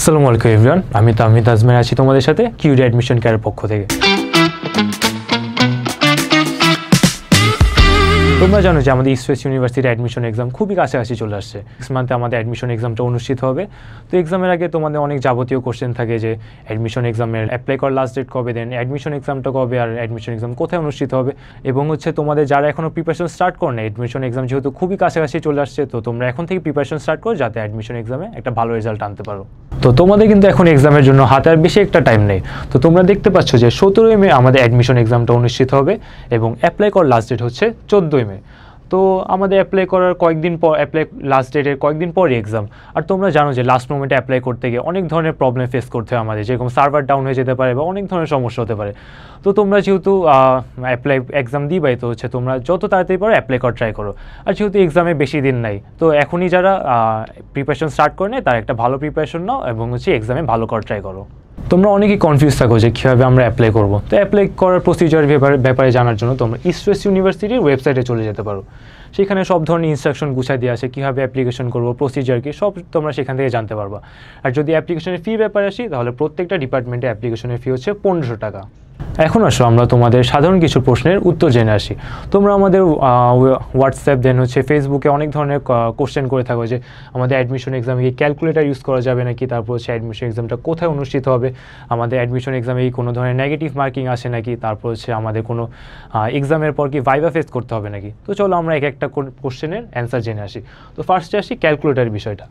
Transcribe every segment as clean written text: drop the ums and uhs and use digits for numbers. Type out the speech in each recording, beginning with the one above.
আসসালামু আলাইকুম এভরিওয়ান, আমি তামিদ আজমের আছি তোমাদের সাথে কিউডি অ্যাডমিশন কেয়ারের পক্ষ থেকে। তোমরা জানো যে আমাদের ইস্ট ওয়েস্ট ইউনিভার্সিটির অ্যাডমিশন এক্সাম খুবই কাছাকাছি চলে আসছে। নেক্সট মান্থে আমাদের অ্যাডমিশন এক্সামটা অনুষ্ঠিত হবে। তো এক্সামের আগে তোমাদের অনেক যাবতীয় কোশ্চেন থাকে যে অ্যাডমিশন এক্সামের অ্যাপ্লাই করার লাস্ট ডেট কবে, দেন অ্যাডমিশন এক্সামটা কবে, আর অ্যাডমিশন এক্সাম কোথায় অনুষ্ঠিত হবে, এবং তোমাদের যারা এখনও প্রিপারেশন স্টার্ট করো না, অ্যাডমিশন এক্সাম যেহেতু খুবই কাছাকাছি চলে আসছে, তো তোমরা এখন থেকে প্রিপারেশন স্টার্ট করো যাতে অ্যাডমিশন এক্সামে একটা ভালো রেজাল্ট আনতে পারো। তো তোমাদের কিন্তু এখন এক্সামের জন্য হাতে আর বেশি একটা টাইম নেই। তো তোমরা দেখতে পাচ্ছ যে 17ই মে আমাদের অ্যাডমিশন এক্সামটা অনুষ্ঠিত হবে এবং অ্যাপ্লাই করার লাস্ট ডেট হচ্ছে 14ই মে। তো আমাদের অ্যাপ্লাই করার কয়েকদিন পর, অ্যাপ্লাই লাস্ট ডেটের কয়েকদিন পরই এক্সাম। আর তোমরা জানো যে লাস্ট মোমেন্টে অ্যাপ্লাই করতে গিয়ে অনেক ধরনের প্রবলেম ফেস করতে হয় আমাদের, যেরকম সার্ভার ডাউন হয়ে যেতে পারে বা অনেক ধরনের সমস্যা হতে পারে। তো তোমরা যেহেতু অ্যাপ্লাই এক্সাম দিবাই, তো তোমরা যত তাড়াতাড়ি পারো অ্যাপ্লাই করার ট্রাই করো। আর যেহেতু এক্সামে বেশি দিন নাই, তো এখনই যারা প্রিপারেশন স্টার্ট করে নেয় তারা একটা ভালো প্রিপারেশন নাও এবং এক্সামে ভালো করার ট্রাই করো। তোমরা অনেকেই কনফিউজ থাকো যে কীভাবে আমরা অ্যাপ্লাই করবো। তো অ্যাপ্লাই করার প্রসিজার ব্যাপারে জানার জন্য তোমরা ইস্ট ওয়েস্ট ইউনিভার্সিটির ওয়েবসাইটে চলে যেতে পারো। সেখানে সব ধরনের ইনস্ট্রাকশন গুছাই দিয়ে আসে, কীভাবে অ্যাপ্লিকেশন করবো, প্রসিজার কী, সব তোমরা সেখান থেকে জানতে পারবা। আর যদি অ্যাপ্লিকেশনের ফি ব্যাপারে আসি, তাহলে প্রত্যেকটা ডিপার্টমেন্টে অ্যাপ্লিকেশনের ফি হচ্ছে 1500 টাকা। এখন আসো আমরা তোমাদের সাধারণ কিছু প্রশ্নের উত্তর জেনে আসি। তোমরা আমাদের হোয়াটসঅ্যাপ দেন ফেসবুকে অনেক ধরনের কোশ্চেন করে থাকো যে আমাদের অ্যাডমিশন এক্সামে কি ক্যালকুলেটার ইউজ করা যাবে নাকি, তারপর অ্যাডমিশন এক্সামটা কোথায় অনুষ্ঠিত হবে, আমাদের অ্যাডমিশন এক্সামে কি কোনো ধরনের নেগেটিভ মার্কিং আসে নাকি, তারপর আমাদের কোনো এক্সামের পর কি ভাইভা ফেস করতে হবে নাকি। তো চলো আমরা এক একটা কোশ্চেনের অ্যান্সার জেনে আসি। তো ফার্স্টে আসি ক্যালকুলেটার বিষয়টা।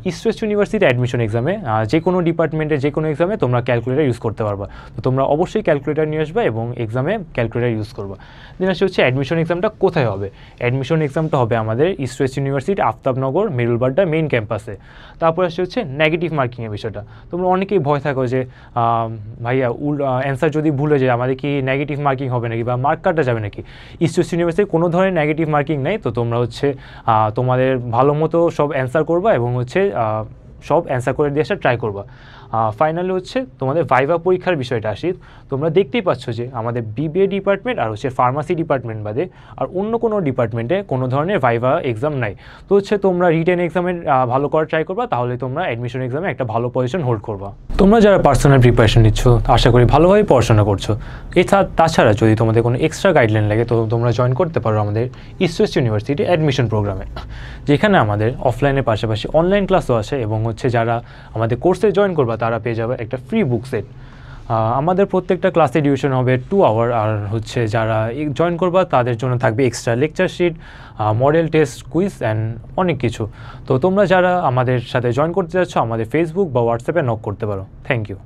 ইস্ট ওয়েস্ট ইউনিভার্সিটি অ্যাডমিশন এক্সামে যে কোনো ডিপার্টমেন্টে যে কোনো এক্সামে তোমরা ক্যালকুলেটার ইউজ করতে পারবা। তো তোমরা অবশ্যই ক্যালকুলেটার নিয়ে আসবে এবং এক্সামে ক্যালকুলেটার ইউজ করবো। দেন আসে অ্যাডমিশন এক্সামটা কোথায় হবে। অ্যাডমিশন এক্সামটা হবে আমাদের east West university Aftabnagar Merul Badda main ক্যাম্পাসে। তারপর আসে নেগেটিভ মার্কিংয়ের বিষয়টা। তোমরা অনেকেই ভয় থাকো যে ভাইয়া অ্যান্সার যদি ভুলে যায় আমাদের কি নেগেটিভ মার্কিং হবে নাকি বা মার্ক কাটা যাবে নাকি। ইস্ট ওয়েস্ট ইউনিভার্সিটি কোনো ধরনের নেগেটিভ মার্কিং নেই। তো তোমরা তোমাদের ভালো মতো সব অ্যান্সার করবা এবং সব অ্যান্সার করে দিয়ে আসা ট্রাই করবা। ফাইনালি তোমাদের ভাইভা পরীক্ষার বিষয়টা আসি। তোমরা দেখতেই পাচ্ছ যে আমাদের বিবিএ ডিপার্টমেন্ট আর ফার্মাসি ডিপার্টমেন্ট বাদে আর অন্য কোনো ডিপার্টমেন্টে কোনো ধরনের ভাইভা এক্সাম নাই। তো তোমরা রিটেন এক্সামের ভালো করার ট্রাই করবা, তাহলে তোমরা অ্যাডমিশন এক্সামে একটা ভালো পজিশন হোল্ড করবা। তোমরা যারা পার্সোনাল প্রিপারেশন নিচ্ছ আশা করি ভালোভাবে পড়াশোনা করছো। তাছাড়া যদি তোমাদের কোনো এক্সট্রা গাইডলাইন লাগে তো তোমরা জয়েন করতে পারো আমাদের ইস্ট ওয়েস্ট ইউনিভার্সিটি অ্যাডমিশন প্রোগ্রামে, যেখানে আমাদের অফলাইনের পাশাপাশি অনলাইন ক্লাসও আসে এবং যারা আমাদের কোর্সে জয়েন করবা তারা পেয়ে যাবে একটা ফ্রি বুক সেট। আমাদের প্রত্যেকটা ক্লাসে ডিউরেশন হবে 2 আওয়ার। আর যারা জয়েন করবা তাদের জন্য থাকবে extra lecture sheet, model test, quiz and অনেক কিছু। তো তোমরা যারা আমাদের সাথে জয়েন করতে যাচ্ছ আমাদের ফেসবুক বা হোয়াটসঅ্যাপে নক করতে পারো। Thank you.